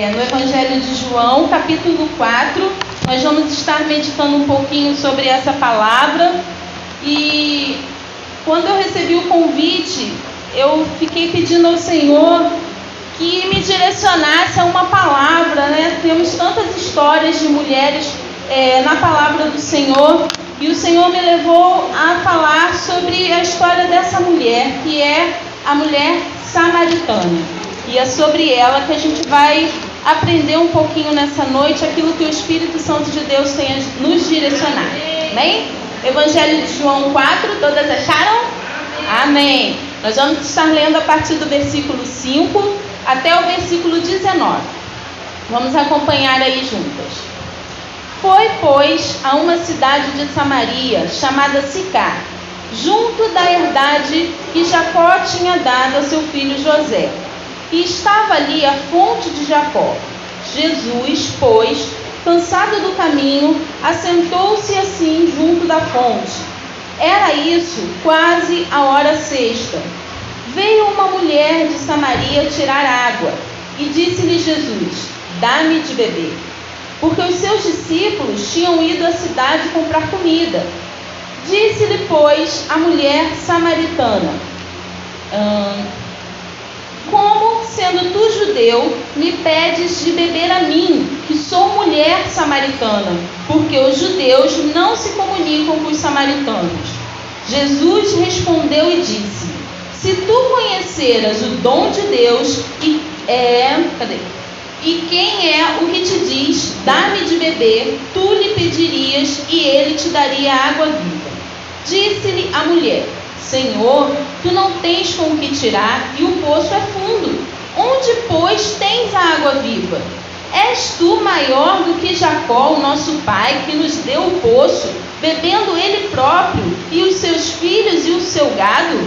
no Evangelho de João, capítulo 4. Nós vamos estar meditando um pouquinho sobre essa palavra. E quando eu recebi o convite, eu fiquei pedindo ao Senhor que me direcionasse a uma palavra, né? Temos tantas histórias de mulheres na palavra do Senhor, e o Senhor me levou a falar sobre a história dessa mulher, que é a mulher samaritana. E é sobre ela que a gente vai aprender um pouquinho nessa noite aquilo que o Espírito Santo de Deus tem a nos direcionar. Amém? Evangelho de João 4, todas acharam? Amém. Nós vamos estar lendo a partir do versículo 5 até o versículo 19. Vamos acompanhar aí juntas. Foi, pois, a uma cidade de Samaria, chamada Sicar, junto da herdade que Jacó tinha dado a seu filho José. E estava ali a fonte de Jacó. Jesus, pois, cansado do caminho, assentou-se assim junto da fonte. Era isso quase a hora sexta. Veio uma mulher de Samaria tirar água, e disse-lhe Jesus: dá-me de beber. Porque os seus discípulos tinham ido à cidade comprar comida. Disse-lhe, pois, a mulher samaritana: como, sendo tu judeu, me pedes de beber a mim, que sou mulher samaritana? Porque os judeus não se comunicam com os samaritanos. Jesus respondeu e disse: se tu conheceras o dom de Deus e quem é o que te diz, dá-me de beber, tu lhe pedirias e ele te daria água viva. Disse-lhe a mulher: Senhor, tu não tens com o que tirar e o poço é fundo. Onde, pois, tens a água viva? És tu maior do que Jacó, o nosso pai, que nos deu o poço, bebendo ele próprio, e os seus filhos e o seu gado?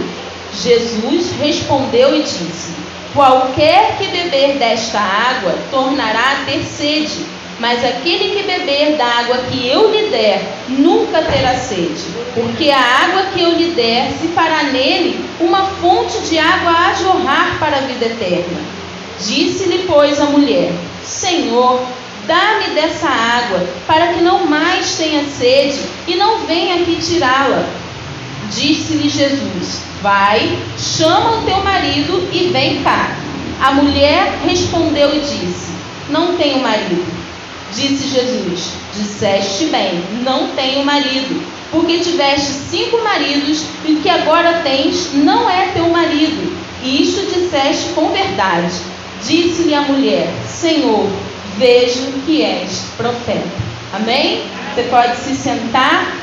Jesus respondeu e disse: qualquer que beber desta água tornará a ter sede, mas aquele que beber da água que eu lhe der nunca terá sede, porque a água que eu lhe der se fará nele uma fonte de água a jorrar para a vida eterna. Disse-lhe, pois, a mulher: Senhor, dá-me dessa água, para que não mais tenha sede e não venha aqui tirá-la. Disse-lhe Jesus: vai, chama o teu marido e vem cá. A mulher respondeu e disse: não tenho marido. Disse Jesus: disseste bem, não tenho marido, porque tiveste 5 maridos e o que agora tens não é teu marido. E isto disseste com verdade. Disse-lhe a mulher: Senhor, vejo que és profeta. Amém? Você pode se sentar.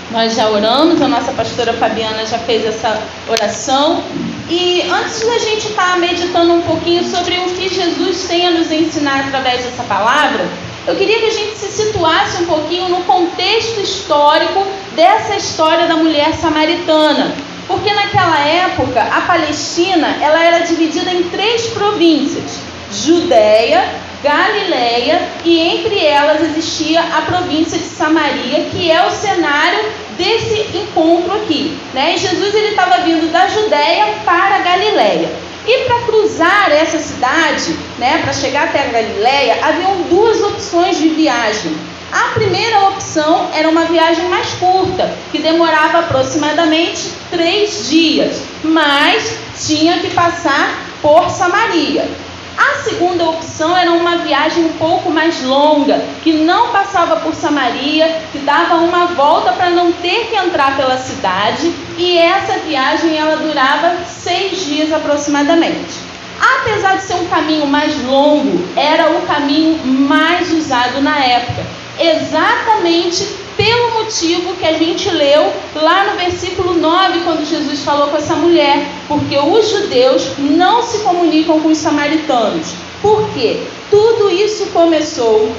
Nós já oramos, a nossa pastora Fabiana já fez essa oração. E antes da gente estar meditando um pouquinho sobre o que Jesus tem a nos ensinar através dessa palavra, eu queria que a gente se situasse um pouquinho no contexto histórico dessa história da mulher samaritana. Porque naquela época, a Palestina ela era dividida em 3 províncias: Judeia, Galileia e entre elas existia a província de Samaria, que é o cenário desse encontro aqui, né? E Jesus estava vindo da Judeia para a Galileia. E para cruzar essa cidade, né, para chegar até a Galileia, haviam 2 opções de viagem. A primeira opção era uma viagem mais curta, que demorava aproximadamente 3 dias, mas tinha que passar por Samaria. A segunda opção era uma viagem um pouco mais longa, que não passava por Samaria, que dava uma volta para não ter que entrar pela cidade, e essa viagem ela durava 6 dias aproximadamente. Apesar de ser um caminho mais longo, era o caminho mais usado na época, exatamente pelo motivo que a gente leu lá no versículo 9, quando Jesus falou com essa mulher, porque os judeus não se comunicam com os samaritanos. Por quê? Tudo isso começou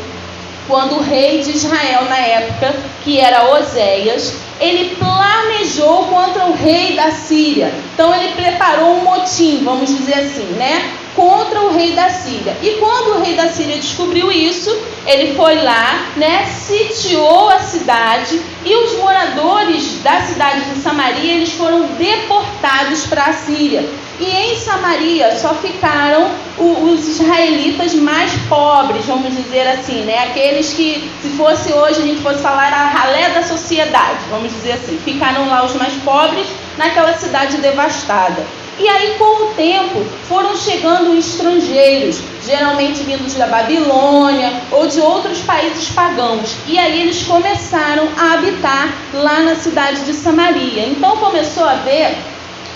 quando o rei de Israel na época, que era Oséias, ele planejou contra o rei da Síria. Então ele preparou um motim, vamos dizer assim, né? Contra o rei da Síria. E quando o rei da Síria descobriu isso, ele foi lá, né? Sitiou a cidade, e os moradores da cidade de Samaria, eles foram deportados para a Síria. E em Samaria só ficaram os israelitas mais pobres, vamos dizer assim, né? Aqueles que, se fosse hoje, a gente fosse falar a ralé da sociedade, vamos dizer assim. Ficaram lá os mais pobres naquela cidade devastada. E aí, com o tempo, foram chegando estrangeiros, geralmente vindos da Babilônia ou de outros países pagãos. E aí eles começaram a habitar lá na cidade de Samaria. Então começou a haver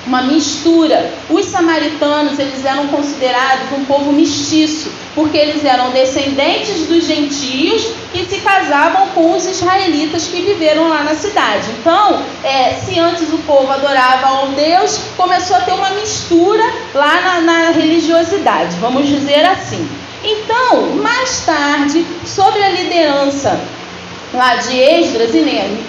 uma mistura. Os samaritanos, eles eram considerados um povo mestiço, porque eles eram descendentes dos gentios que se casavam com os israelitas que viveram lá na cidade. Então, se antes o povo adorava ao Deus, começou a ter uma mistura lá na religiosidade, vamos dizer assim. Então, mais tarde, sob a liderança lá de Esdras e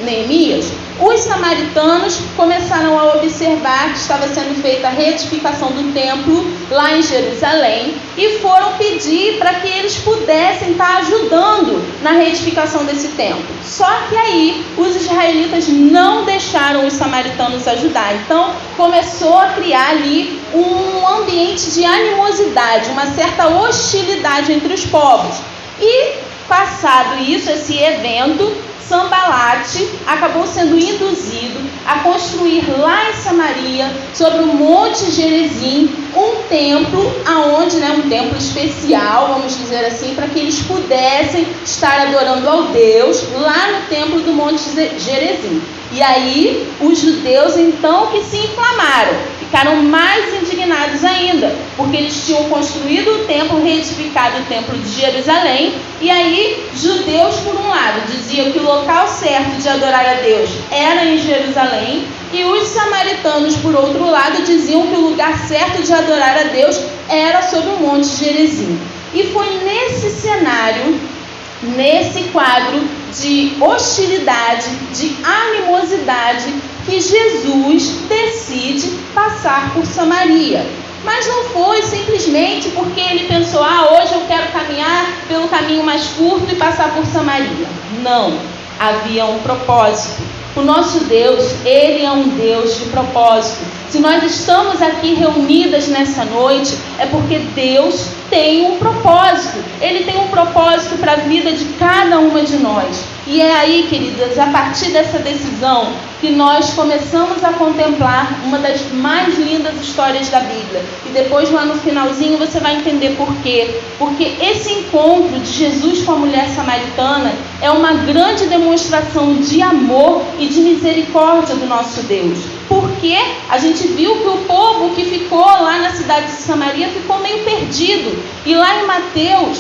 Neemias, os samaritanos começaram a observar que estava sendo feita a reedificação do templo lá em Jerusalém e foram pedir para que eles pudessem estar ajudando na reedificação desse templo. Só que aí os israelitas não deixaram os samaritanos ajudar. Então começou a criar ali um ambiente de animosidade, uma certa hostilidade entre os povos. E passado isso, esse evento, Sambalate acabou sendo induzido a construir lá em Samaria, sobre o Monte Gerizim, um templo aonde, um templo especial, vamos dizer assim, para que eles pudessem estar adorando ao Deus lá no templo do Monte Gerizim. E aí os judeus então que se inflamaram, ficaram mais indignados ainda, porque eles tinham construído o templo, reedificado o templo de Jerusalém. E aí judeus, por um lado, diziam que o local certo de adorar a Deus era em Jerusalém, e os samaritanos, por outro lado, diziam que o lugar certo de adorar a Deus era sobre o Monte Gerizim. E foi nesse cenário, nesse quadro de hostilidade, de animosidade, que Jesus decide passar por Samaria. Mas não foi simplesmente porque ele pensou, hoje eu quero caminhar pelo caminho mais curto e passar por Samaria. Não, havia um propósito. O nosso Deus, Ele é um Deus de propósito. Se nós estamos aqui reunidas nessa noite, é porque Deus tem um propósito. Ele tem um propósito para a vida de cada uma de nós. E é aí, queridas, a partir dessa decisão, que nós começamos a contemplar uma das mais lindas histórias da Bíblia. E depois, lá no finalzinho, você vai entender por quê. Porque esse encontro de Jesus com a mulher samaritana é uma grande demonstração de amor e de misericórdia do nosso Deus. Porque a gente viu que o povo que ficou lá na cidade de Samaria ficou meio perdido. E lá em Mateus,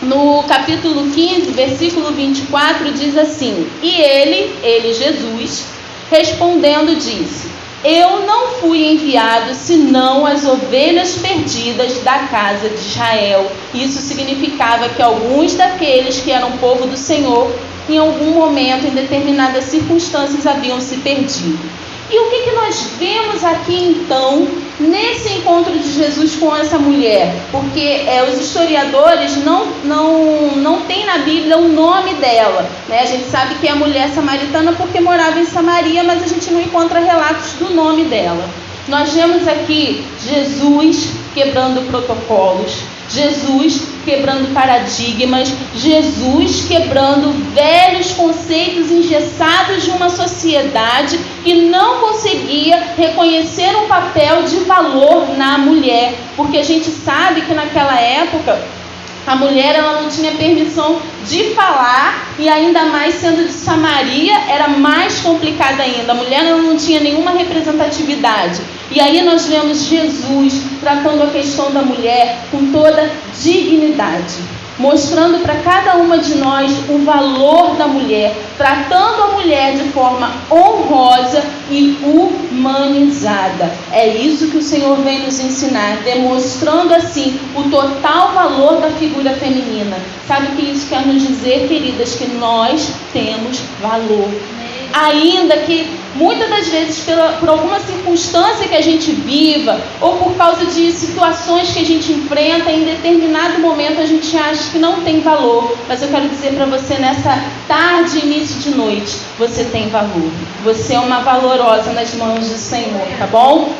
no capítulo 15, versículo 24, diz assim: E ele, Jesus, respondendo disse: Eu não fui enviado senão as ovelhas perdidas da casa de Israel. Isso significava que alguns daqueles que eram povo do Senhor, em algum momento, em determinadas circunstâncias, haviam se perdido. E o que nós vemos aqui então, nesse encontro de Jesus com essa mulher? Porque os historiadores não têm na Bíblia o nome dela, né? A gente sabe que é a mulher samaritana porque morava em Samaria, mas a gente não encontra relatos do nome dela. Nós vemos aqui Jesus quebrando protocolos, Jesus quebrando paradigmas, Jesus quebrando velhos conceitos engessados de uma sociedade que não conseguia reconhecer um papel de valor na mulher, porque a gente sabe que naquela época a mulher ela não tinha permissão de falar, e ainda mais sendo de Samaria, era mais complicado ainda. A mulher ela não tinha nenhuma representatividade. E aí nós vemos Jesus tratando a questão da mulher com toda dignidade, mostrando para cada uma de nós o valor da mulher, tratando a mulher de forma honrosa e humanizada. É isso que o Senhor vem nos ensinar, demonstrando assim o total valor da figura feminina. Sabe o que isso quer nos dizer, queridas? Que nós temos valor. Ainda que muitas das vezes por alguma circunstância que a gente viva, ou por causa de situações que a gente enfrenta, em determinado momento a gente acha que não tem valor. Mas eu quero dizer para você nessa tarde, início de noite, você tem valor. Você é uma valorosa nas mãos do Senhor, tá bom?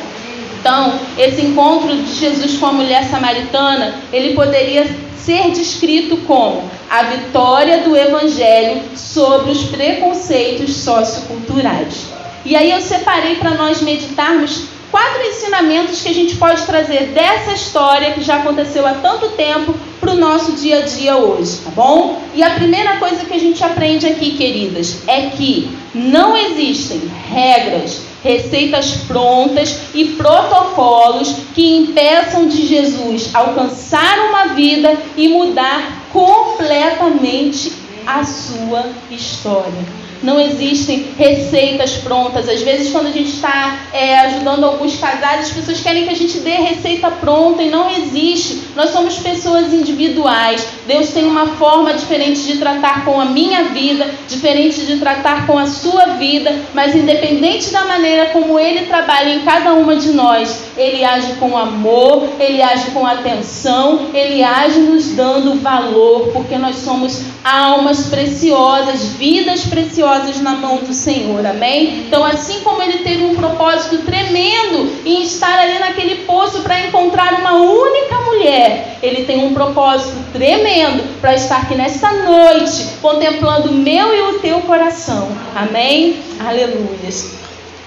Então, esse encontro de Jesus com a mulher samaritana, ele poderia ser descrito como a vitória do Evangelho sobre os preconceitos socioculturais. E aí eu separei para nós meditarmos 4 ensinamentos que a gente pode trazer dessa história que já aconteceu há tanto tempo para o nosso dia a dia hoje, tá bom? E a primeira coisa que a gente aprende aqui, queridas, é que não existem regras, receitas prontas e protocolos que impeçam de Jesus alcançar uma vida e mudar completamente a sua história. Não existem receitas prontas. Às vezes, quando a gente está ajudando alguns casais, as pessoas querem que a gente dê receita pronta e não existe. Nós somos pessoas individuais. Deus tem uma forma diferente de tratar com a minha vida, diferente de tratar com a sua vida, mas independente da maneira como Ele trabalha em cada uma de nós, Ele age com amor, Ele age com atenção, Ele age nos dando valor, porque nós somos almas preciosas, vidas preciosas na mão do Senhor, amém? Então, assim como Ele teve um propósito tremendo em estar ali naquele poço para encontrar uma única mulher, Ele tem um propósito tremendo para estar aqui nesta noite, contemplando o meu e o teu coração, amém? Aleluia.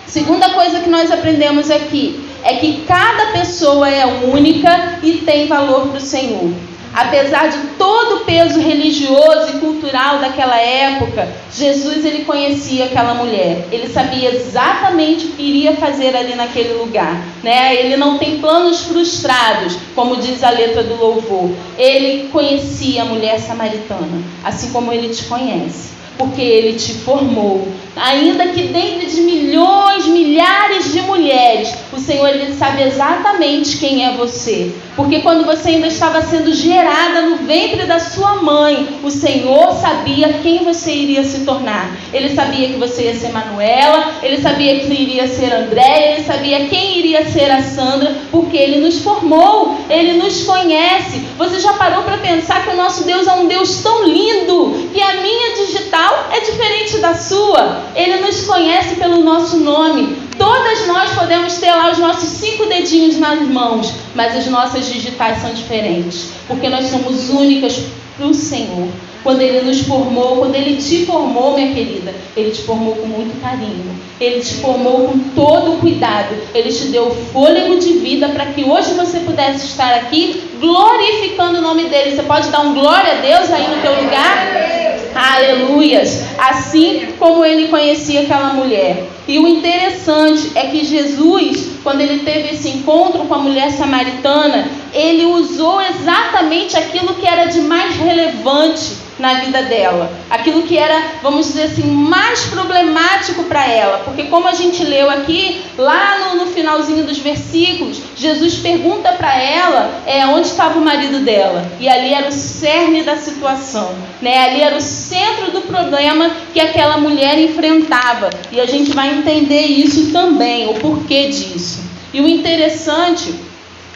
Segunda coisa que nós aprendemos aqui é que cada pessoa é única e tem valor para o Senhor. Apesar de todo o peso religioso e cultural daquela época, Jesus, ele conhecia aquela mulher. Ele sabia exatamente o que iria fazer ali naquele lugar, né? Ele não tem planos frustrados, como diz a letra do louvor. Ele conhecia a mulher samaritana, assim como ele te conhece, porque ele te formou. Ainda que dentre de milhões, milhares de mulheres, o Senhor, ele sabe exatamente quem é você. Porque quando você ainda estava sendo gerada no ventre da sua mãe, o Senhor sabia quem você iria se tornar. Ele sabia que você ia ser Manuela, ele sabia que iria ser Andréia, ele sabia quem iria ser a Sandra, porque ele nos formou, ele nos conhece. Você já parou para pensar que o nosso Deus é um Deus tão lindo, que a minha digital é diferente da sua? Ele nos conhece pelo nosso nome. Todas nós podemos ter lá os nossos 5 dedinhos nas mãos, mas as nossas digitais são diferentes, porque nós somos únicas para o Senhor. Quando Ele nos formou, quando Ele te formou, minha querida, Ele te formou com muito carinho, Ele te formou com todo o cuidado, Ele te deu o fôlego de vida para que hoje você pudesse estar aqui glorificando o nome dEle. Você pode dar um glória a Deus aí no teu lugar? Aleluias! Assim como Ele conhecia aquela mulher. E o interessante é que Jesus, quando Ele teve esse encontro com a mulher samaritana, Ele usou exatamente aquilo que era de mais relevante na vida dela, aquilo que era, vamos dizer assim, mais problemático para ela, porque como a gente leu aqui, lá no finalzinho dos versículos, Jesus pergunta para ela onde estava o marido dela, e ali era o cerne da situação, né? Ali era o centro do problema que aquela mulher enfrentava, e a gente vai entender isso também, o porquê disso. E o interessante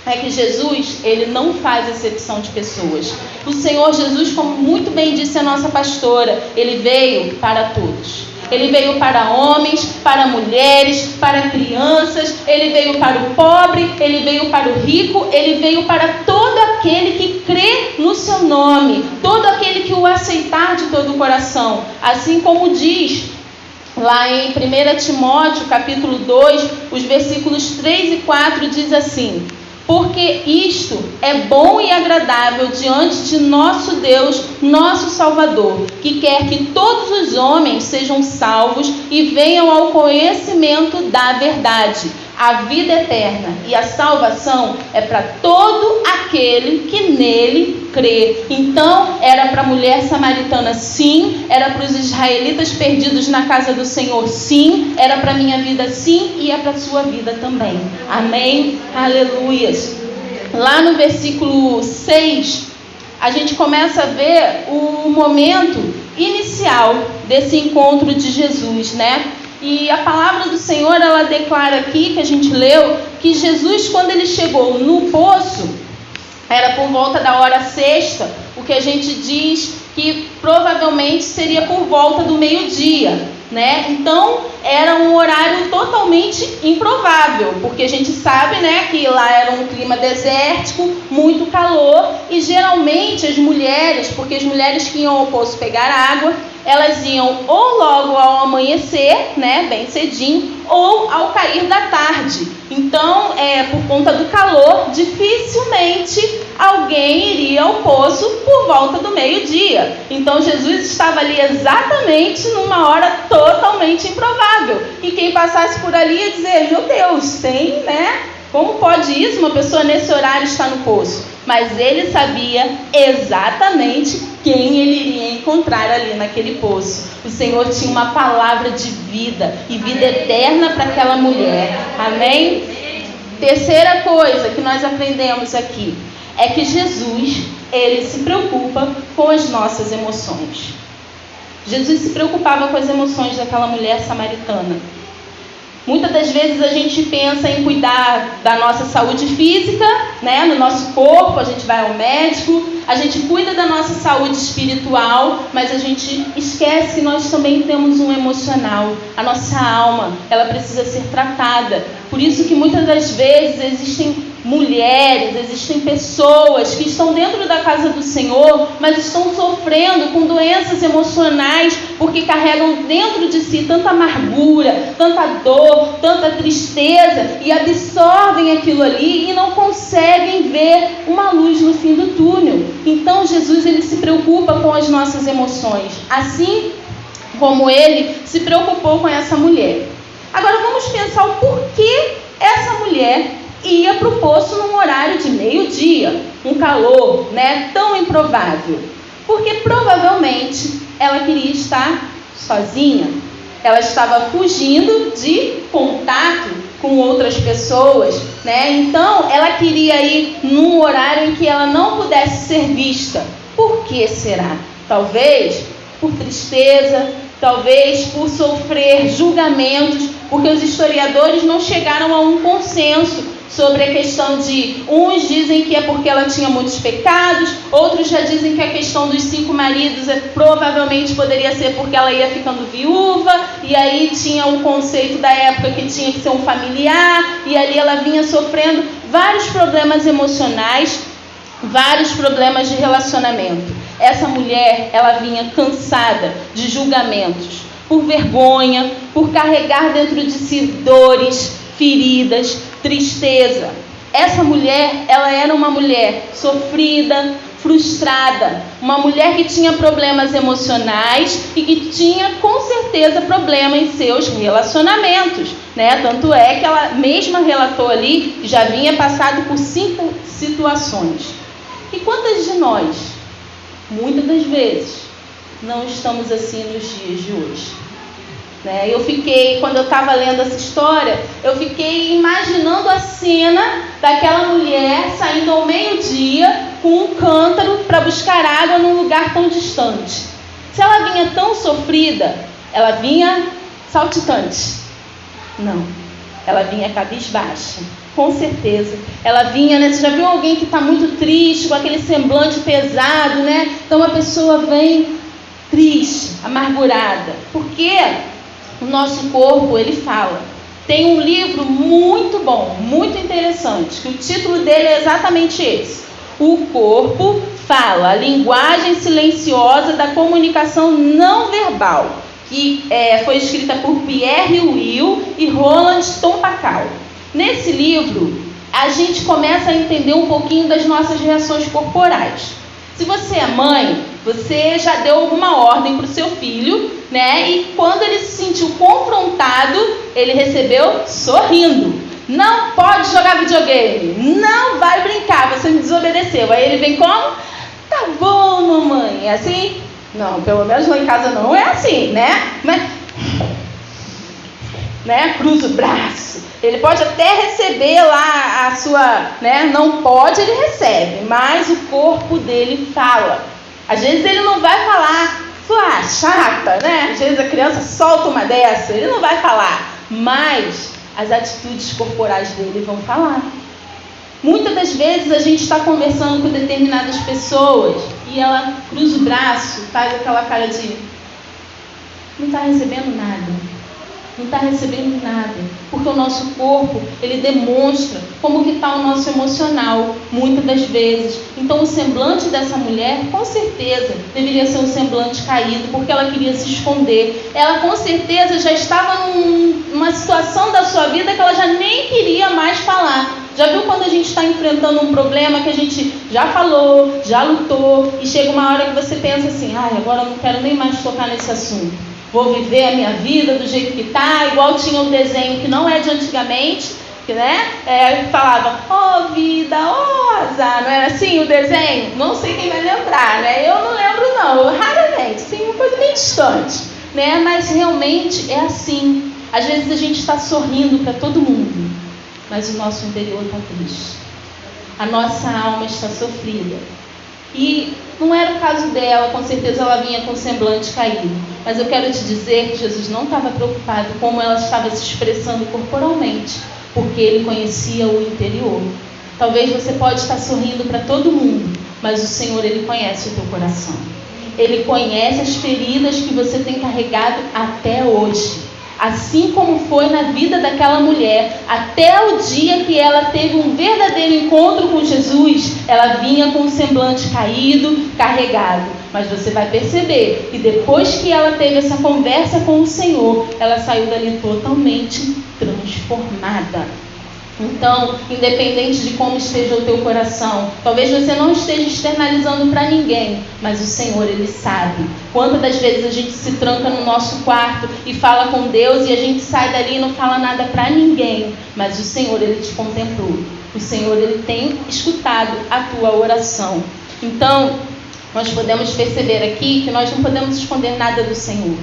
é que Jesus, ele não faz exceção de pessoas. O Senhor Jesus, como muito bem disse a nossa pastora, ele veio para todos. Ele veio para homens, para mulheres, para crianças, ele veio para o pobre, ele veio para o rico, ele veio para todo aquele que crê no seu nome, todo aquele que o aceitar de todo o coração. Assim como diz lá em 1 Timóteo, capítulo 2, os versículos 3 e 4, diz assim: porque isto é bom e agradável diante de nosso Deus, nosso Salvador, que quer que todos os homens sejam salvos e venham ao conhecimento da verdade. A vida eterna e a salvação é para todo aquele que nele crê. Então, era para a mulher samaritana, sim. Era para os israelitas perdidos na casa do Senhor, sim. Era para a minha vida, sim. E é para a sua vida também. Amém? Aleluias. Lá no versículo 6, a gente começa a ver o momento inicial desse encontro de Jesus, né? E a palavra do Senhor, ela declara aqui, que a gente leu, que Jesus, quando ele chegou no poço, era por volta da hora sexta, o que a gente diz que provavelmente seria por volta do meio-dia. né? Então era um horário totalmente improvável, porque a gente sabe, né, que lá era um clima desértico, muito calor, e geralmente as mulheres, porque as mulheres que iam ao poço pegar água, elas iam ou logo ao amanhecer, né, bem cedinho, ou ao cair da tarde. Então, por conta do calor, dificilmente alguém iria ao poço por volta do meio-dia. Então, Jesus estava ali exatamente numa hora totalmente improvável. E quem passasse por ali ia dizer, meu Deus, tem, né? Como pode isso? Uma pessoa nesse horário está no poço. Mas ele sabia exatamente quem ele iria encontrar ali naquele poço. O Senhor tinha uma palavra de vida e vida eterna para aquela mulher. Amém? Terceira coisa que nós aprendemos aqui é que Jesus, ele se preocupa com as nossas emoções. Jesus se preocupava com as emoções daquela mulher samaritana. Muitas das vezes a gente pensa em cuidar da nossa saúde física, né? No nosso corpo, a gente vai ao médico, a gente cuida da nossa saúde espiritual, mas a gente esquece que nós também temos um emocional. A nossa alma, ela precisa ser tratada. Por isso que muitas das vezes existem mulheres, existem pessoas que estão dentro da casa do Senhor, mas estão sofrendo com doenças emocionais, porque carregam dentro de si tanta amargura, tanta dor, tanta tristeza, e absorvem aquilo ali e não conseguem ver uma luz no fim do túnel. Então Jesus, ele se preocupa com as nossas emoções, assim como ele se preocupou com essa mulher. Agora vamos pensar o porquê essa mulher ia para o poço num horário de meio-dia, um calor, né, tão improvável. Porque provavelmente ela queria estar sozinha. Ela estava fugindo de contato com outras pessoas, né? Então ela queria ir num horário em que ela não pudesse ser vista. Por que será? Talvez por tristeza, talvez por sofrer julgamentos, porque os historiadores não chegaram a um consenso sobre a questão de, uns dizem que é porque ela tinha muitos pecados, outros já dizem que a questão dos 5 maridos provavelmente poderia ser porque ela ia ficando viúva, e aí tinha um conceito da época que tinha que ser um familiar, e ali ela vinha sofrendo vários problemas emocionais, vários problemas de relacionamento. Essa mulher, ela vinha cansada de julgamentos, por vergonha, por carregar dentro de si dores, feridas, tristeza. Essa mulher, ela era uma mulher sofrida, frustrada, uma mulher que tinha problemas emocionais e que tinha com certeza problema em seus relacionamentos, né? Tanto é que ela mesma relatou ali que já vinha passado por 5 situações. E quantas de nós, muitas das vezes, não estamos assim nos dias de hoje? Né? Quando eu estava lendo essa história, eu fiquei imaginando a cena daquela mulher saindo ao meio-dia com um cântaro para buscar água num lugar tão distante. Se ela vinha tão sofrida, ela vinha saltitante? Não, ela vinha cabisbaixa, com certeza. Ela vinha, né? Você já viu alguém que está muito triste, com aquele semblante pesado, né? Então a pessoa vem triste, amargurada. Por quê? O nosso corpo, ele fala. Tem um livro muito bom, muito interessante, que o título dele é exatamente esse. O corpo fala, a linguagem silenciosa da comunicação não verbal, que foi escrita por Pierre Will e Roland Tompakal. Nesse livro, a gente começa a entender um pouquinho das nossas reações corporais. Se você é mãe, você já deu alguma ordem para o seu filho, né? E quando ele se sentiu confrontado, ele recebeu sorrindo. Não pode jogar videogame, não vai brincar, você me desobedeceu. Aí ele vem como? Tá bom, mamãe. É assim? Não, pelo menos lá em casa não é assim, né? Mas, né? Cruza o braço. Ele pode até receber lá a sua, né? Não pode, ele recebe, mas o corpo dele fala. Às vezes ele não vai falar, sua chata, né? Às vezes a criança solta uma dessa, ele não vai falar, mas as atitudes corporais dele vão falar. Muitas das vezes a gente está conversando com determinadas pessoas e ela cruza o braço, faz aquela cara de não está recebendo nada. Não está recebendo nada, porque o nosso corpo, ele demonstra como que está o nosso emocional, muitas das vezes. Então o semblante dessa mulher, com certeza, deveria ser um semblante caído, porque ela queria se esconder. Ela com certeza já estava numa situação da sua vida que ela já nem queria mais falar. Já viu quando a gente está enfrentando um problema que a gente já falou, já lutou, e chega uma hora que você pensa assim, agora eu não quero nem mais tocar nesse assunto. Vou viver a minha vida do jeito que está, igual tinha um desenho que não é de antigamente, que, falava, vida, azar, não era assim o desenho? Não sei quem vai lembrar, Eu não lembro não, raramente, sim, uma coisa bem distante, Mas realmente é assim. Às vezes a gente está sorrindo para todo mundo, mas o nosso interior está triste. A nossa alma está sofrida. E não era o caso dela, com certeza ela vinha com o semblante caído. Mas eu quero te dizer que Jesus não estava preocupado como ela estava se expressando corporalmente, porque Ele conhecia o interior. Talvez você pode estar sorrindo para todo mundo, mas o Senhor, Ele conhece o teu coração. Ele conhece as feridas que você tem carregado até hoje. Assim como foi na vida daquela mulher, até o dia que ela teve um verdadeiro encontro com Jesus, ela vinha com o semblante caído, carregado. Mas você vai perceber que depois que ela teve essa conversa com o Senhor, ela saiu dali totalmente transformada. Então, independente de como esteja o teu coração, talvez você não esteja externalizando para ninguém, mas o Senhor, Ele sabe. Quantas das vezes a gente se tranca no nosso quarto e fala com Deus e a gente sai dali e não fala nada para ninguém, mas o Senhor, Ele te contemplou. O Senhor, Ele tem escutado a tua oração. Então, nós podemos perceber aqui que nós não podemos esconder nada do Senhor.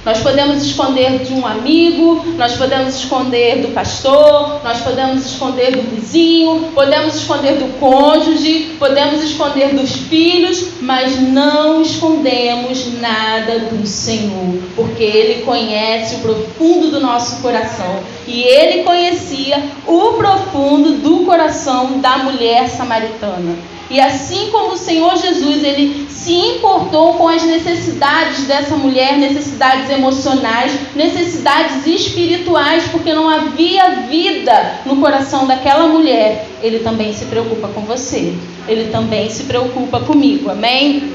Nós podemos esconder de um amigo, nós podemos esconder do pastor, nós podemos esconder do vizinho, podemos esconder do cônjuge, podemos esconder dos filhos, mas não escondemos nada do Senhor, porque Ele conhece o profundo do nosso coração. E Ele conhecia o profundo do coração da mulher samaritana. E assim como o Senhor Jesus, Ele se importou com as necessidades dessa mulher, necessidades emocionais, necessidades espirituais, porque não havia vida no coração daquela mulher, Ele também se preocupa com você. Ele também se preocupa comigo, amém?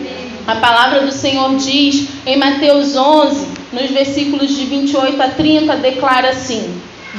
A palavra do Senhor diz em Mateus 11, nos versículos de 28 a 30, declara assim: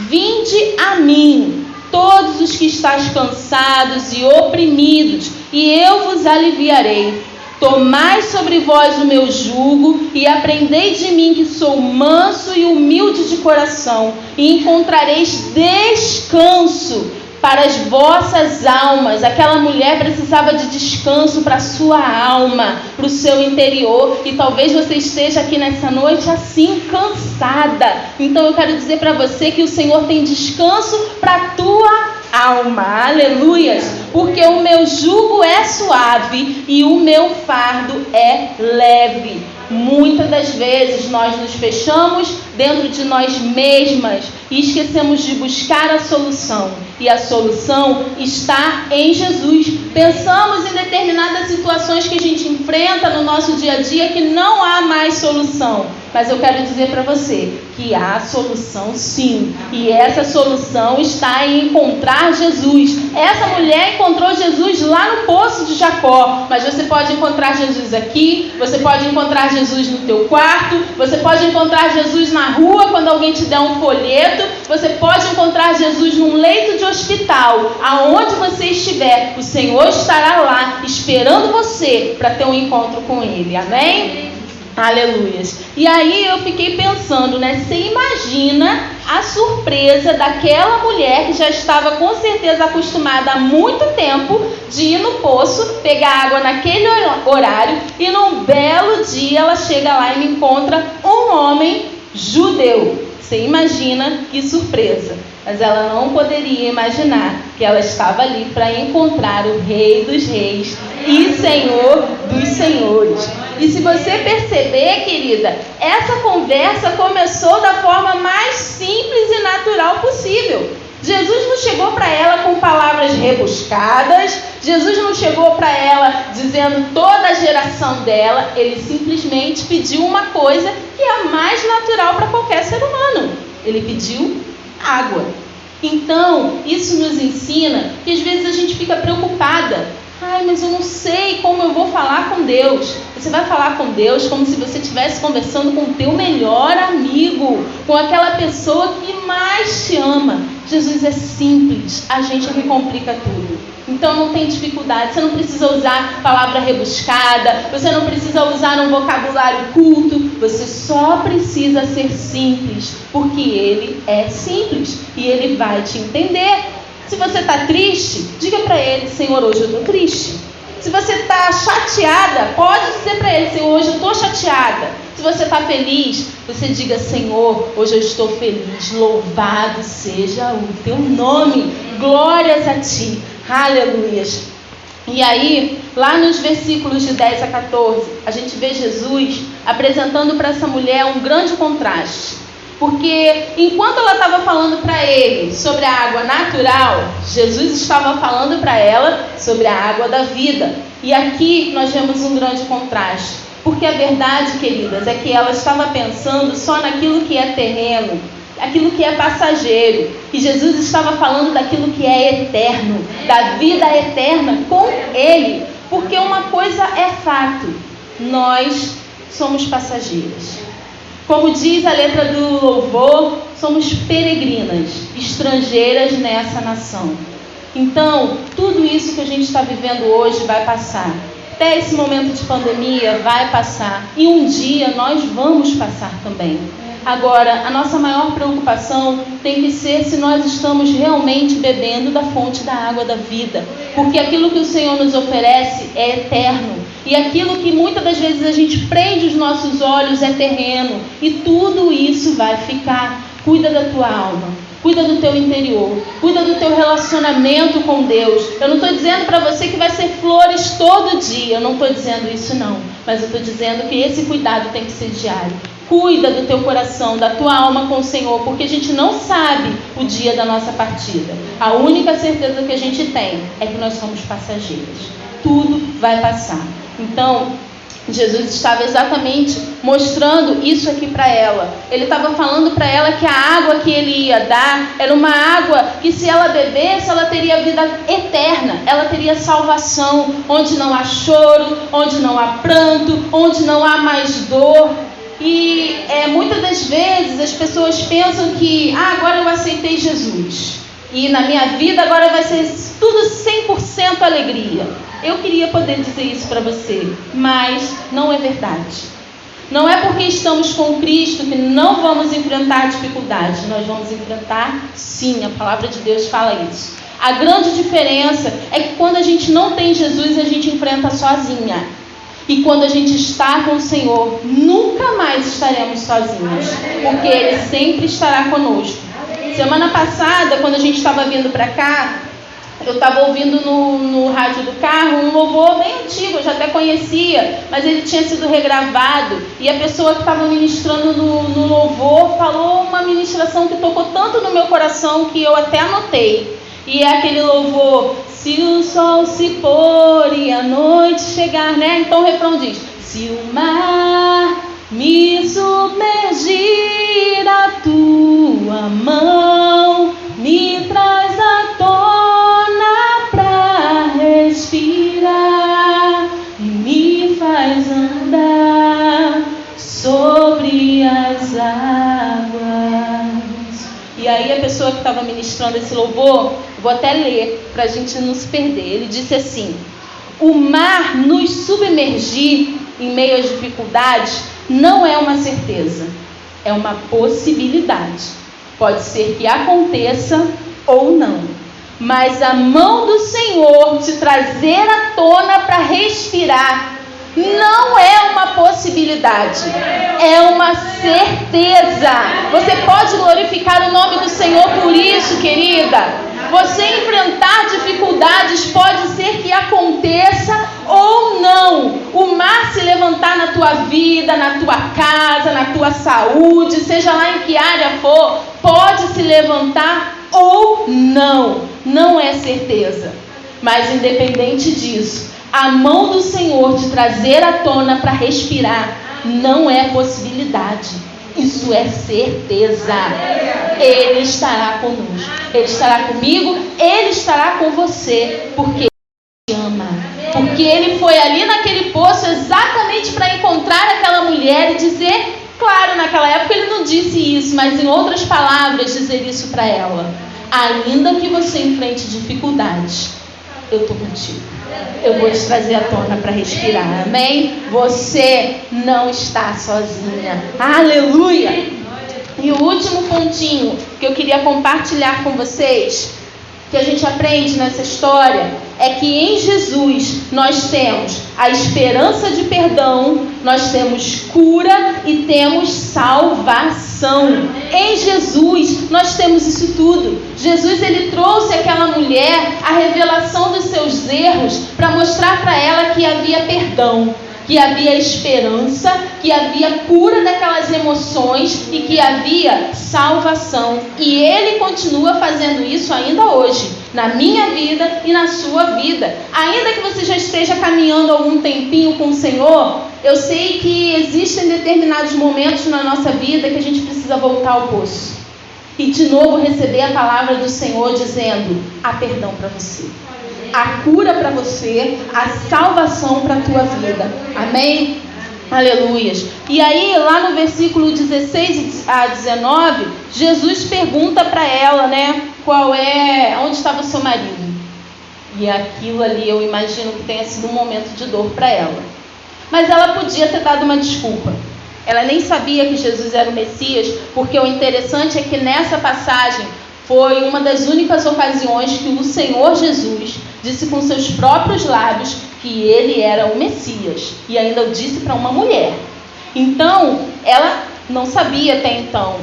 Vinde a mim, todos os que estáis cansados e oprimidos, e eu vos aliviarei. Tomai sobre vós o meu jugo e aprendei de mim, que sou manso e humilde de coração, e encontrareis descanso para as vossas almas. Aquela mulher precisava de descanso para a sua alma, para o seu interior, e talvez você esteja aqui nessa noite assim, cansada. Então eu quero dizer para você que o Senhor tem descanso para a tua alma, aleluias, porque o meu jugo é suave e o meu fardo é leve. Muitas das vezes nós nos fechamos dentro de nós mesmas e esquecemos de buscar a solução. E a solução está em Jesus. Pensamos em determinadas situações que a gente enfrenta no nosso dia a dia que não há mais solução. Mas eu quero dizer para você que há solução sim. E essa solução está em encontrar Jesus. Essa mulher encontrou Jesus lá no poço de Jacó. Mas você pode encontrar Jesus aqui. Você pode encontrar Jesus no teu quarto. Você pode encontrar Jesus na rua quando alguém te der um folheto. Você pode encontrar Jesus num leito de hospital. Aonde você estiver, o Senhor estará lá esperando você para ter um encontro com Ele. Amém? Aleluias. E aí eu fiquei pensando, Você imagina a surpresa daquela mulher que já estava com certeza acostumada há muito tempo de ir no poço, pegar água naquele horário, e num belo dia ela chega lá e encontra um homem judeu. Você imagina que surpresa. Mas ela não poderia imaginar que ela estava ali para encontrar o Rei dos Reis e Senhor dos Senhores. E se você perceber, querida, essa conversa começou da forma mais simples e natural possível. Jesus não chegou para ela com palavras rebuscadas, Jesus não chegou para ela dizendo toda a geração dela, ele simplesmente pediu uma coisa que é a mais natural para qualquer ser humano. Ele pediu água. Então, isso nos ensina que às vezes a gente fica preocupada. Ai, mas eu não sei como eu vou falar com Deus. Você vai falar com Deus como se você estivesse conversando com o teu melhor amigo, com aquela pessoa que mais te ama. Jesus é simples, a gente é que complica tudo. Então não tem dificuldade, você não precisa usar palavra rebuscada, você não precisa usar um vocabulário culto, você só precisa ser simples, porque Ele é simples e Ele vai te entender. Se você está triste, diga para Ele: Senhor, hoje eu estou triste. Se você está chateada, pode dizer para Ele: Senhor, hoje eu estou chateada. Se você está feliz, você diga: Senhor, hoje eu estou feliz. Louvado seja o teu nome. Glórias a ti. Aleluias. E aí, lá nos versículos de 10 a 14, a gente vê Jesus apresentando para essa mulher um grande contraste. Porque enquanto ela estava falando para ele sobre a água natural, Jesus estava falando para ela sobre a água da vida. E aqui nós vemos um grande contraste. Porque a verdade, queridas, é que ela estava pensando só naquilo que é terreno, aquilo que é passageiro. E Jesus estava falando daquilo que é eterno, da vida eterna com Ele. Porque uma coisa é fato: nós somos passageiras. Como diz a letra do louvor, somos peregrinas, estrangeiras nessa nação. Então, tudo isso que a gente está vivendo hoje vai passar. Até esse momento de pandemia vai passar. E um dia nós vamos passar também. Agora, a nossa maior preocupação tem que ser se nós estamos realmente bebendo da fonte da água da vida. Porque aquilo que o Senhor nos oferece é eterno. E aquilo que muitas das vezes a gente prende os nossos olhos é terreno. E tudo isso vai ficar. Cuida da tua alma. Cuida do teu interior. Cuida do teu relacionamento com Deus. Eu não estou dizendo para você que vai ser flores todo dia. Eu não estou dizendo isso não. Mas eu estou dizendo que esse cuidado tem que ser diário. Cuida do teu coração, da tua alma com o Senhor, porque a gente não sabe o dia da nossa partida. A única certeza que a gente tem é que nós somos passageiros. Tudo vai passar. Então, Jesus estava exatamente mostrando isso aqui para ela. Ele estava falando para ela que a água que ele ia dar era uma água que, se ela bebesse, ela teria vida eterna. Ela teria salvação, onde não há choro, onde não há pranto, onde não há mais dor. E muitas das vezes as pessoas pensam que agora eu aceitei Jesus e na minha vida agora vai ser tudo 100% alegria. Eu queria poder dizer isso para você, mas não é verdade. Não é porque estamos com Cristo que não vamos enfrentar dificuldades. Nós vamos enfrentar, sim, a palavra de Deus fala isso. A grande diferença é que quando a gente não tem Jesus, a gente enfrenta sozinha. E quando a gente está com o Senhor, nunca mais estaremos sozinhos, porque Ele sempre estará conosco. Semana passada, quando a gente estava vindo para cá, eu estava ouvindo no rádio do carro um louvor bem antigo, eu já até conhecia, mas ele tinha sido regravado. E a pessoa que estava ministrando no louvor falou uma ministração que tocou tanto no meu coração que eu até anotei. E é aquele louvor: se o sol se pôr e a noite chegar, né? Então o refrão diz: se o mar me submergir, a tua mão me traz à tona pra respirar e me faz andar sobre as águas. E aí a pessoa que estava ministrando esse louvor, vou até ler para a gente não se perder. Ele disse assim: o mar nos submergir em meio às dificuldades não é uma certeza, é uma possibilidade. Pode ser que aconteça ou não, mas a mão do Senhor te trazer à tona para respirar não é uma possibilidade, é uma certeza. Você pode glorificar o nome do Senhor por isso, querida. Você enfrentar dificuldades pode ser que aconteça ou não. O mar se levantar na tua vida, na tua casa, na tua saúde, seja lá em que área for, pode se levantar ou não. Não é certeza. Mas independente disso, a mão do Senhor de trazer à tona para respirar não é possibilidade. Isso é certeza. Ele estará conosco. Ele estará comigo, Ele estará com você, porque Ele ama. Porque Ele foi ali naquele poço exatamente para encontrar aquela mulher e dizer, claro, naquela época Ele não disse isso, mas em outras palavras dizer isso para ela. Ainda que você enfrente dificuldades, eu estou contigo. Eu vou te trazer à tona para respirar. Amém? Você não está sozinha. Aleluia! E o último pontinho que eu queria compartilhar com vocês, que a gente aprende nessa história, é que em Jesus nós temos a esperança de perdão, nós temos cura e temos salvação. Em Jesus nós temos isso tudo. Jesus, ele trouxe àquela mulher a revelação dos seus erros para mostrar para ela que havia perdão, que havia esperança, que havia cura daquelas emoções e que havia salvação. E Ele continua fazendo isso ainda hoje, na minha vida e na sua vida. Ainda que você já esteja caminhando algum tempinho com o Senhor, eu sei que existem determinados momentos na nossa vida que a gente precisa voltar ao poço e de novo receber a palavra do Senhor dizendo: há perdão para você, a cura para você, a salvação para a tua vida. Amém? Aleluias. E aí, lá no versículo 16 a 19, Jesus pergunta para ela, onde estava o seu marido? E aquilo ali, eu imagino que tenha sido um momento de dor para ela. Mas ela podia ter dado uma desculpa. Ela nem sabia que Jesus era o Messias, porque o interessante é que nessa passagem foi uma das únicas ocasiões que o Senhor Jesus disse com seus próprios lábios que ele era o Messias. E ainda o disse para uma mulher. Então, ela não sabia até então,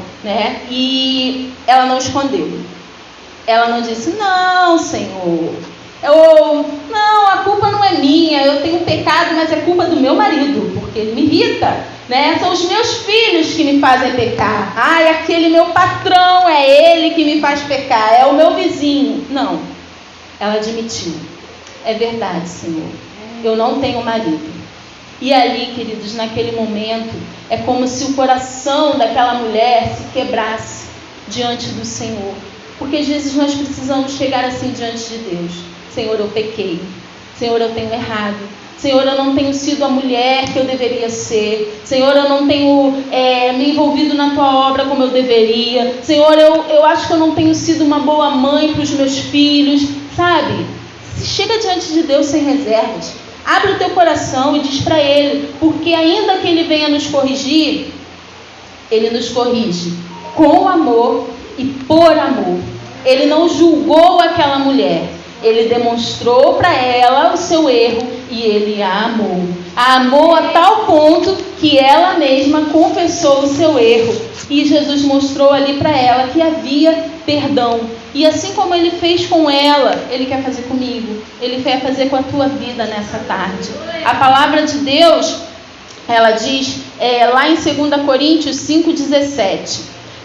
E ela não escondeu. Ela não disse: não, Senhor. Ou, não, a culpa não é minha, eu tenho pecado, mas é culpa do meu marido, porque ele me irrita. São os meus filhos que me fazem pecar. Aquele meu patrão, é ele que me faz pecar, é o meu vizinho. Não, ela admitiu: é verdade, Senhor, eu não tenho marido. E ali, queridos, naquele momento, é como se o coração daquela mulher se quebrasse diante do Senhor. Porque às vezes nós precisamos chegar assim diante de Deus: Senhor, eu pequei, Senhor, eu tenho errado, Senhor, eu não tenho sido a mulher que eu deveria ser. Senhor, eu não tenho me envolvido na tua obra como eu deveria. Senhor, eu acho que eu não tenho sido uma boa mãe para os meus filhos. Sabe? Chega diante de Deus sem reservas. Abre o teu coração e diz para Ele. Porque ainda que Ele venha nos corrigir, Ele nos corrige com amor e por amor. Ele não julgou aquela mulher. Ele demonstrou para ela o seu erro e Ele a amou. A amou a tal ponto que ela mesma confessou o seu erro. E Jesus mostrou ali para ela que havia perdão. E assim como Ele fez com ela, Ele quer fazer comigo. Ele quer fazer com a tua vida nessa tarde. A palavra de Deus, ela diz lá em 2 Coríntios 5,17.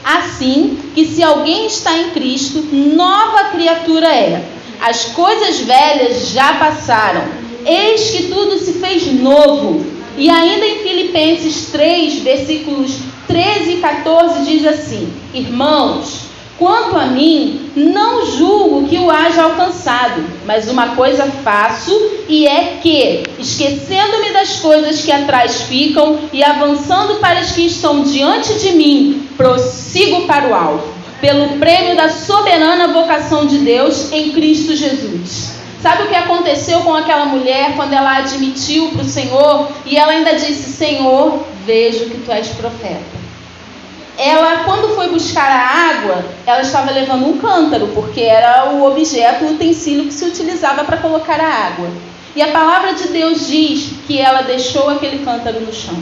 Assim que se alguém está em Cristo, nova criatura é. As coisas velhas já passaram, eis que tudo se fez novo. E ainda em Filipenses 3, versículos 13 e 14 diz assim: irmãos, quanto a mim, não julgo que o haja alcançado, mas uma coisa faço, e é que, esquecendo-me das coisas que atrás ficam e avançando para as que estão diante de mim, prossigo para o alvo, pelo prêmio da soberana vocação de Deus em Cristo Jesus. Sabe o que aconteceu com aquela mulher quando ela admitiu para o Senhor e ela ainda disse: Senhor, vejo que tu és profeta. Ela, quando foi buscar a água, ela estava levando um cântaro, porque era o objeto, o utensílio que se utilizava para colocar a água. E a palavra de Deus diz que ela deixou aquele cântaro no chão.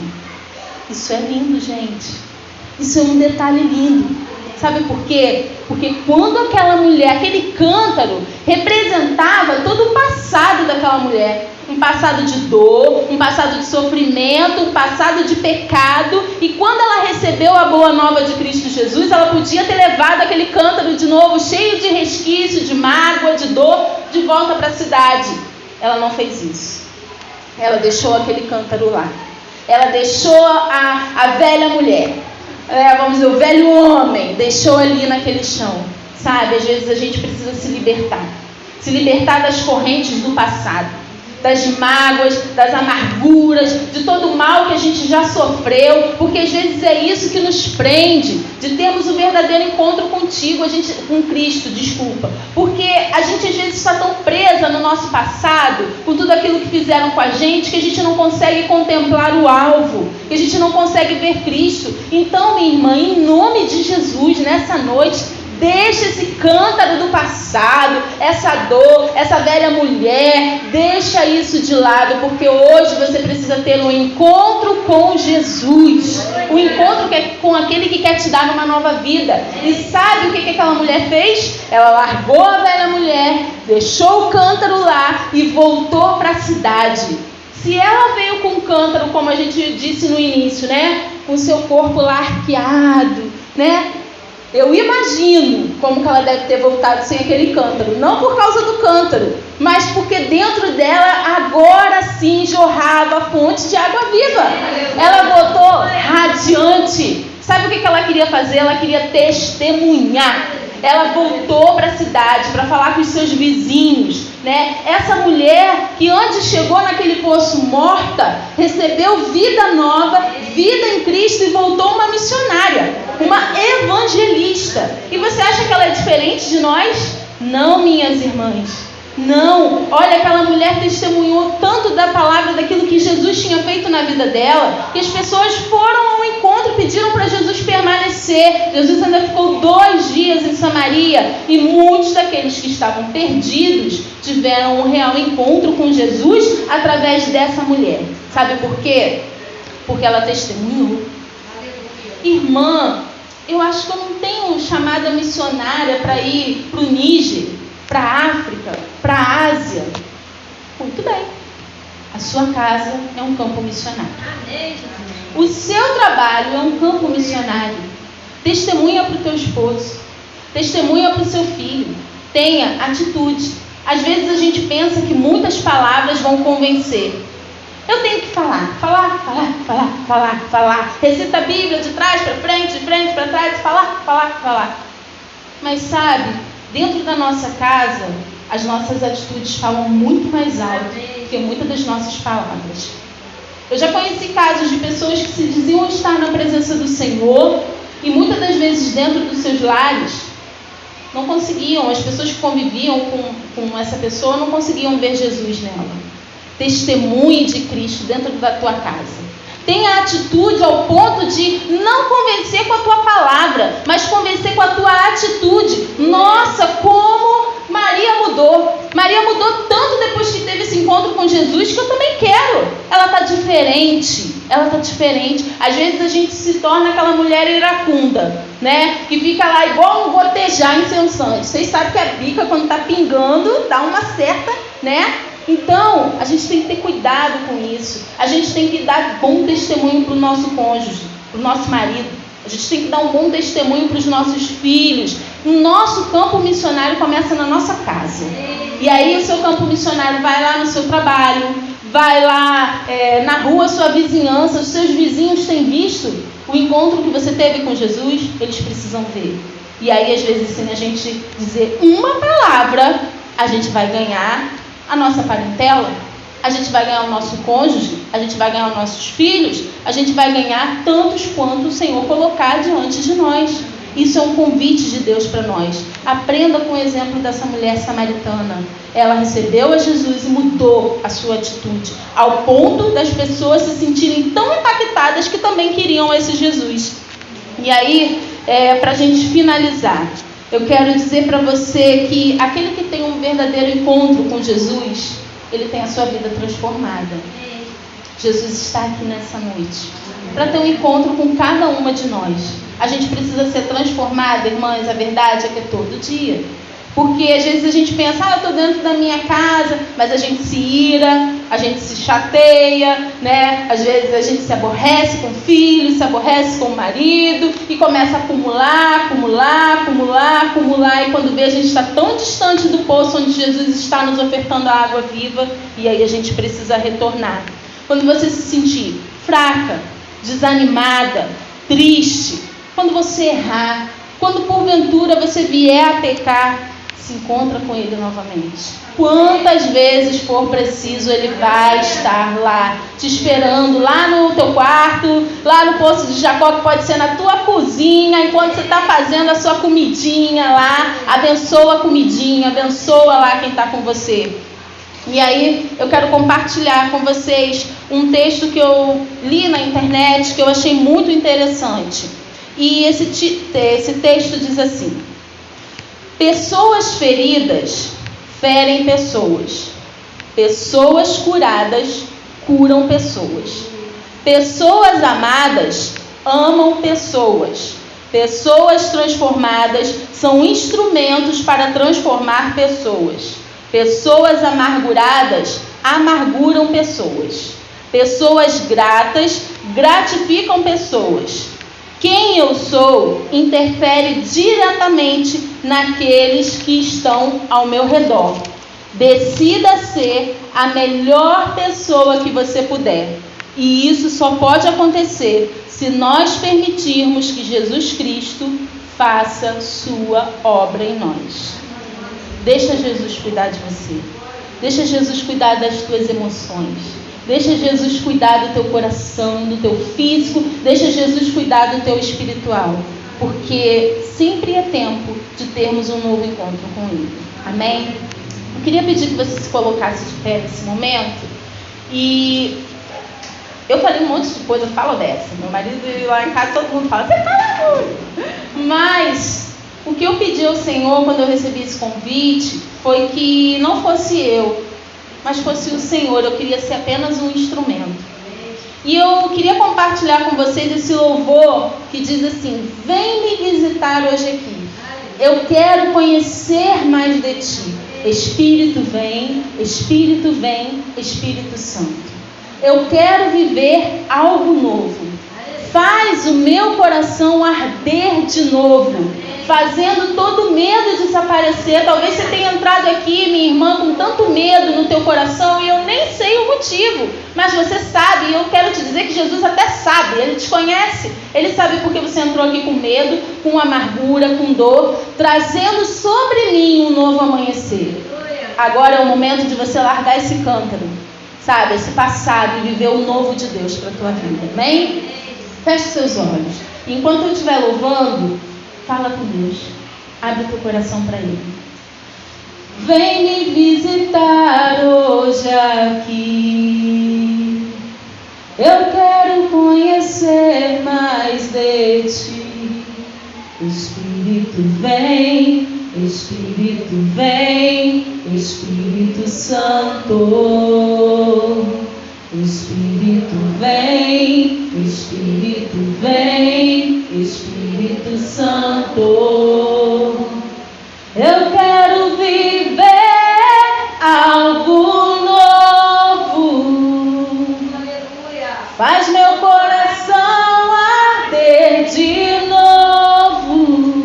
Isso é lindo, gente. Isso é um detalhe lindo. Sabe por quê? Porque quando aquela mulher, aquele cântaro, representava todo o passado daquela mulher. Um passado de dor, um passado de sofrimento, um passado de pecado. E quando ela recebeu a boa nova de Cristo Jesus, ela podia ter levado levado aquele cântaro de novo, cheio de resquício, de mágoa, de dor, de volta para a cidade. Ela não fez isso. Ela deixou aquele cântaro lá. Ela deixou a velha mulher, vamos dizer, o velho homem, deixou ali naquele chão. Sabe, às vezes a gente precisa se libertar das correntes do passado, das mágoas, das amarguras, de todo o mal que a gente já sofreu, porque às vezes é isso que nos prende, de termos o verdadeiro encontro contigo, com Cristo, porque a gente às vezes está tão presa no nosso passado, com tudo aquilo que fizeram com a gente, que a gente não consegue contemplar o alvo, que a gente não consegue ver Cristo. Então, minha irmã, em nome de Jesus, nessa noite, deixa esse cântaro do passado, essa dor, essa velha mulher, deixa isso de lado, porque hoje você precisa ter um encontro com Jesus, um encontro com aquele que quer te dar uma nova vida. E sabe o que aquela mulher fez? Ela largou a velha mulher, deixou o cântaro lá e voltou para a cidade. Se ela veio com o cântaro, como a gente disse no início, né? Com seu corpo lá arqueado, né? Eu imagino como que ela deve ter voltado sem aquele cântaro. Não por causa do cântaro, mas porque dentro dela agora sim jorrava a fonte de água viva. Ela voltou radiante. Sabe o que ela queria fazer? Ela queria testemunhar. Ela voltou para a cidade para falar com os seus vizinhos, né? Essa mulher que antes chegou naquele poço morta, recebeu vida nova, vida em Cristo e voltou uma missionária, uma evangelista. E você acha que ela é diferente de nós? Não, minhas irmãs. Não, olha, aquela mulher testemunhou tanto da palavra, daquilo que Jesus tinha feito na vida dela, que as pessoas foram ao encontro e pediram para Jesus permanecer. Jesus ainda ficou 2 dias em Samaria e muitos daqueles que estavam perdidos tiveram um real encontro com Jesus através dessa mulher. Sabe por quê? Porque ela testemunhou. Irmã, eu acho que eu não tenho chamada missionária para ir para o Níger, para a África, para a Ásia. Muito bem. A sua casa é um campo missionário. O seu trabalho é um campo missionário. Testemunha para o teu esposo. Testemunha para o seu filho. Tenha atitude. Às vezes a gente pensa que muitas palavras vão convencer. Eu tenho que falar. Recita a Bíblia de trás para frente, de frente para trás. Falar. Mas sabe, dentro da nossa casa, as nossas atitudes falam muito mais alto do que muitas das nossas palavras. Eu já conheci casos de pessoas que se diziam estar na presença do Senhor e muitas das vezes dentro dos seus lares não conseguiam, as pessoas que conviviam com essa pessoa não conseguiam ver Jesus nela. Testemunhe de Cristo dentro da tua casa. Tenha atitude ao ponto de não convencer com a tua palavra, mas convencer com a tua atitude. Nossa, como Maria mudou. Maria mudou tanto depois que teve esse encontro com Jesus que eu também quero. Ela está diferente. Às vezes a gente se torna aquela mulher iracunda, né? Que fica lá igual um gotejar incensante. Vocês sabem que a bica, quando está pingando, dá uma certa, né? Então, a gente tem que ter cuidado com isso. A gente tem que dar bom testemunho para o nosso cônjuge, para o nosso marido. A gente tem que dar um bom testemunho para os nossos filhos. O nosso campo missionário começa na nossa casa. E aí o seu campo missionário vai lá no seu trabalho, vai lá na rua, sua vizinhança, os seus vizinhos têm visto o encontro que você teve com Jesus, eles precisam ver. E aí, às vezes, sem a gente dizer uma palavra, a gente vai ganhar a nossa parentela, a gente vai ganhar o nosso cônjuge, a gente vai ganhar os nossos filhos, a gente vai ganhar tantos quanto o Senhor colocar diante de nós. Isso é um convite de Deus para nós. Aprenda com o exemplo dessa mulher samaritana. Ela recebeu a Jesus e mudou a sua atitude, ao ponto das pessoas se sentirem tão impactadas que também queriam esse Jesus. E aí, para a gente finalizar, eu quero dizer para você que aquele que tem um verdadeiro encontro com Jesus, ele tem a sua vida transformada. Jesus está aqui nessa noite para ter um encontro com cada uma de nós. A gente precisa ser transformada, irmãs, a verdade é que é todo dia. Porque às vezes a gente pensa, eu estou dentro da minha casa, mas a gente se ira, a gente se chateia, né? Às vezes a gente se aborrece com o filho, se aborrece com o marido e começa a acumular vamos lá e quando vê a gente está tão distante do poço onde Jesus está nos ofertando a água viva e aí a gente precisa retornar. Quando você se sentir fraca, desanimada, triste, quando você errar, quando porventura você vier a pecar, se encontra com Ele novamente. Quantas vezes for preciso, Ele vai estar lá, te esperando, lá no teu quarto, lá no poço de Jacó, que pode ser na tua cozinha, enquanto você está fazendo a sua comidinha lá, abençoa a comidinha, abençoa lá quem está com você. E aí eu quero compartilhar com vocês um texto que eu li na internet, que eu achei muito interessante. E esse texto diz assim: pessoas feridas ferem pessoas. Pessoas curadas curam pessoas. Pessoas amadas amam pessoas. Pessoas transformadas são instrumentos para transformar pessoas. Pessoas amarguradas amarguram pessoas. Pessoas gratas gratificam pessoas. Quem eu sou interfere diretamente naqueles que estão ao meu redor. Decida ser a melhor pessoa que você puder. E isso só pode acontecer se nós permitirmos que Jesus Cristo faça sua obra em nós. Deixa Jesus cuidar de você. Deixa Jesus cuidar das tuas emoções. Deixa Jesus cuidar do teu coração, do teu físico. Deixa Jesus cuidar do teu espiritual. Porque sempre é tempo de termos um novo encontro com Ele. Amém? Eu queria pedir que você se colocasse de pé nesse momento. E eu falei um monte de coisa, falo dessa. Meu marido lá em casa, todo mundo fala, você fala muito. Mas o que eu pedi ao Senhor quando eu recebi esse convite foi que não fosse eu, mas fosse o Senhor. Eu queria ser apenas um instrumento. E eu queria compartilhar com vocês esse louvor que diz assim: vem me visitar hoje aqui. Eu quero conhecer mais de ti. Espírito vem, Espírito vem, Espírito Santo. Eu quero viver algo novo. Faz o meu coração arder de novo, fazendo todo medo desaparecer. Talvez você tenha entrado aqui, minha irmã, com tanto medo no teu coração e eu nem sei o motivo, mas você sabe, e eu quero te dizer que Jesus até sabe, Ele te conhece. Ele sabe porque você entrou aqui com medo, com amargura, com dor, trazendo sobre mim um novo amanhecer. Agora é o momento de você largar esse cântaro, sabe, esse passado, e viver o novo de Deus para a tua vida. Amém? Feche seus olhos. Enquanto eu estiver louvando, fala com Deus. Abre teu coração para Ele. Vem me visitar hoje aqui. Eu quero conhecer mais de ti. Espírito vem, Espírito vem, Espírito Santo. Espírito vem, Espírito vem, Espírito Santo. Eu quero viver algo novo. Faz meu coração arder de novo,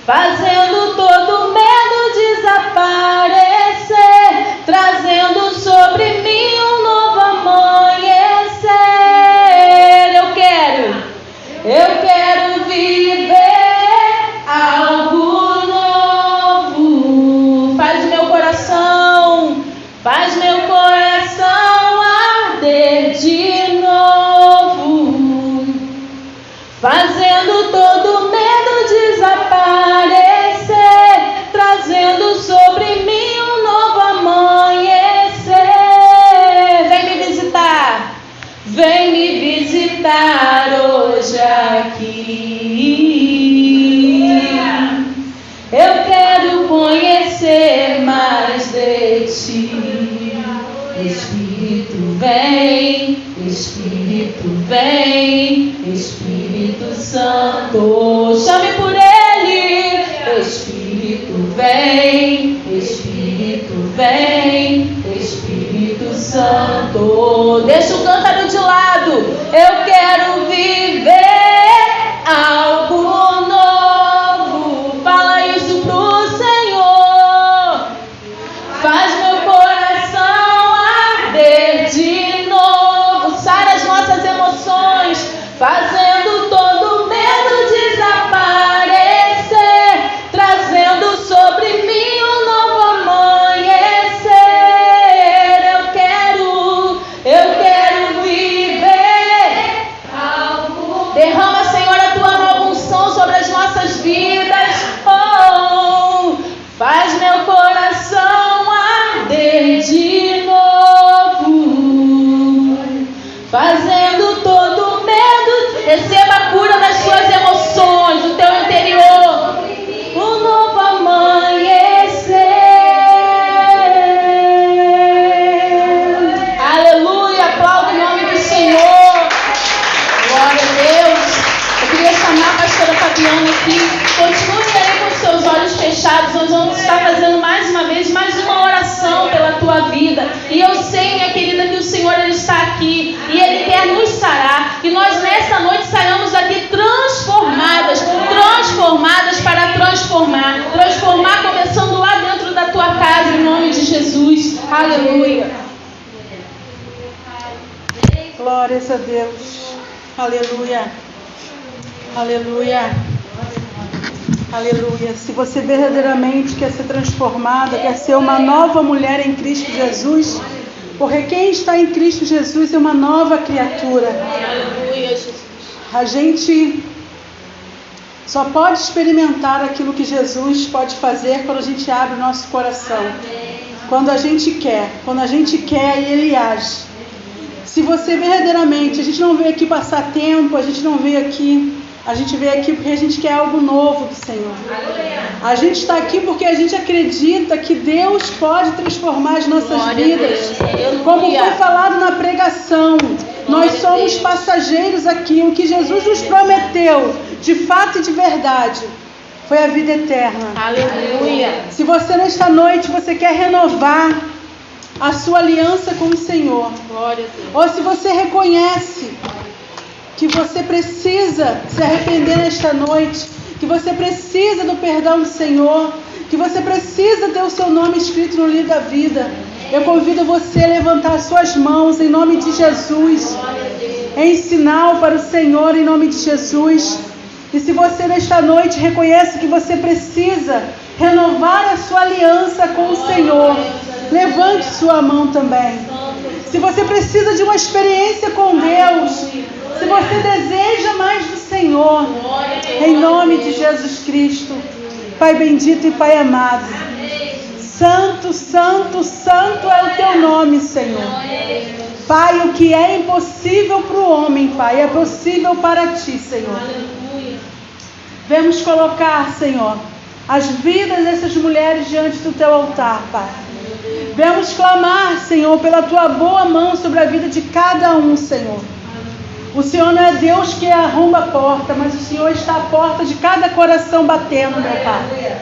fazendo todo medo desaparecer, trazendo sobre mim um novo amanhecer. Eu quero viver algo novo. Faz meu coração arder de novo, fazendo todo medo desaparecer, trazendo sobre mim um novo amanhecer. Vem me visitar hoje aqui. Eu quero conhecer mais de ti. Espírito vem, Espírito vem, Espírito Santo. Chame por Ele. Espírito vem, Espírito vem, Espírito Santo. Deixa o cântaro de lado. Eu quero viver algo novo. Fala aí E eu sei, minha querida, que o Senhor ele está aqui e Ele quer nos sarar. E nós nessa noite sairemos aqui transformadas para transformar começando lá dentro da tua casa, em nome de Jesus. Aleluia. Glórias a Deus. Aleluia. Aleluia. Aleluia. Se você verdadeiramente quer ser transformada, quer ser uma nova mulher em Cristo Jesus, porque quem está em Cristo Jesus é uma nova criatura. Aleluia, Jesus. A gente só pode experimentar aquilo que Jesus pode fazer quando a gente abre o nosso coração. Quando a gente quer e Ele age. Se você verdadeiramente, a gente não veio aqui passar tempo, a gente veio aqui porque a gente quer algo novo do Senhor. A gente está aqui porque a gente acredita que Deus pode transformar as nossas vidas. Como foi falado na pregação, nós somos passageiros aqui. O que Jesus nos prometeu, de fato e de verdade, foi a vida eterna. Aleluia. Se você nesta noite você quer renovar a sua aliança com o Senhor, Glória a Deus. ou se você reconhece que você precisa se arrepender nesta noite, que você precisa do perdão do Senhor, que você precisa ter o seu nome escrito no livro da vida, eu convido você a levantar as suas mãos em nome de Jesus, em sinal para o Senhor, em nome de Jesus. E se você nesta noite reconhece que você precisa renovar a sua aliança com o Senhor, levante sua mão também. Se você precisa de uma experiência com Deus, se você deseja mais do Senhor, em nome de Jesus Cristo, Pai bendito e Pai amado, Santo, Santo, Santo é o Teu nome, Senhor. Pai, o que é impossível para o homem, Pai, é possível para Ti, Senhor. Vamos colocar, Senhor, as vidas dessas mulheres diante do Teu altar, Pai. Vamos clamar, Senhor, pela Tua boa mão sobre a vida de cada um, Senhor. O Senhor não é Deus que arromba a porta, mas o Senhor está à porta de cada coração batendo, meu Pai.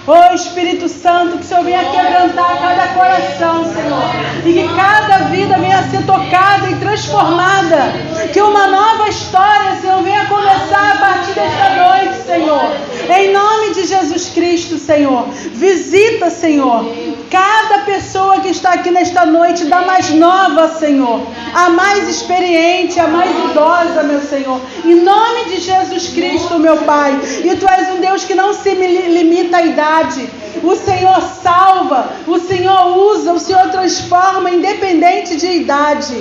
Ô Espírito Santo, que o Senhor venha quebrantar cada coração, Senhor. E que cada vida venha a ser tocada e transformada. Que uma nova história, Senhor, venha começar a partir desta noite, Senhor. Em nome de Jesus Cristo, Senhor. Visita, Senhor, cada pessoa que está aqui nesta noite, da mais nova, Senhor, a mais experiente, a mais idosa, meu Senhor. Em nome de Jesus Cristo, meu Pai. E Tu és um Deus que não se limita à idade. O Senhor salva, o Senhor usa, o Senhor transforma, independente de idade.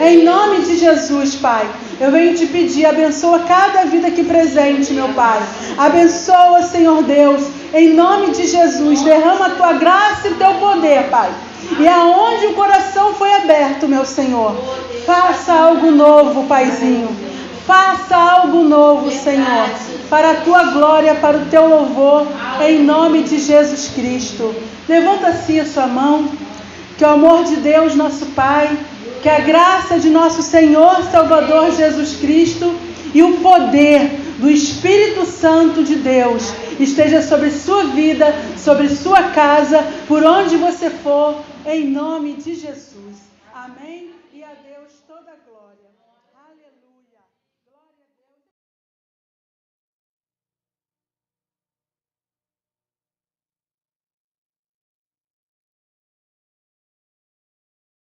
Em nome de Jesus, Pai, eu venho te pedir, abençoa cada vida aqui presente, meu Pai. Abençoa, Senhor Deus, em nome de Jesus. Derrama a Tua graça e Teu poder, Pai. E aonde o coração foi aberto, meu Senhor, faça algo novo, Paizinho. Faça algo novo, Senhor, para a Tua glória, para o Teu louvor, em nome de Jesus Cristo. Levanta assim a sua mão, que o amor de Deus, nosso Pai, que a graça de nosso Senhor Salvador Jesus Cristo e o poder do Espírito Santo de Deus esteja sobre sua vida, sobre sua casa, por onde você for, em nome de Jesus. Amém? E a Deus toda a glória. Aleluia.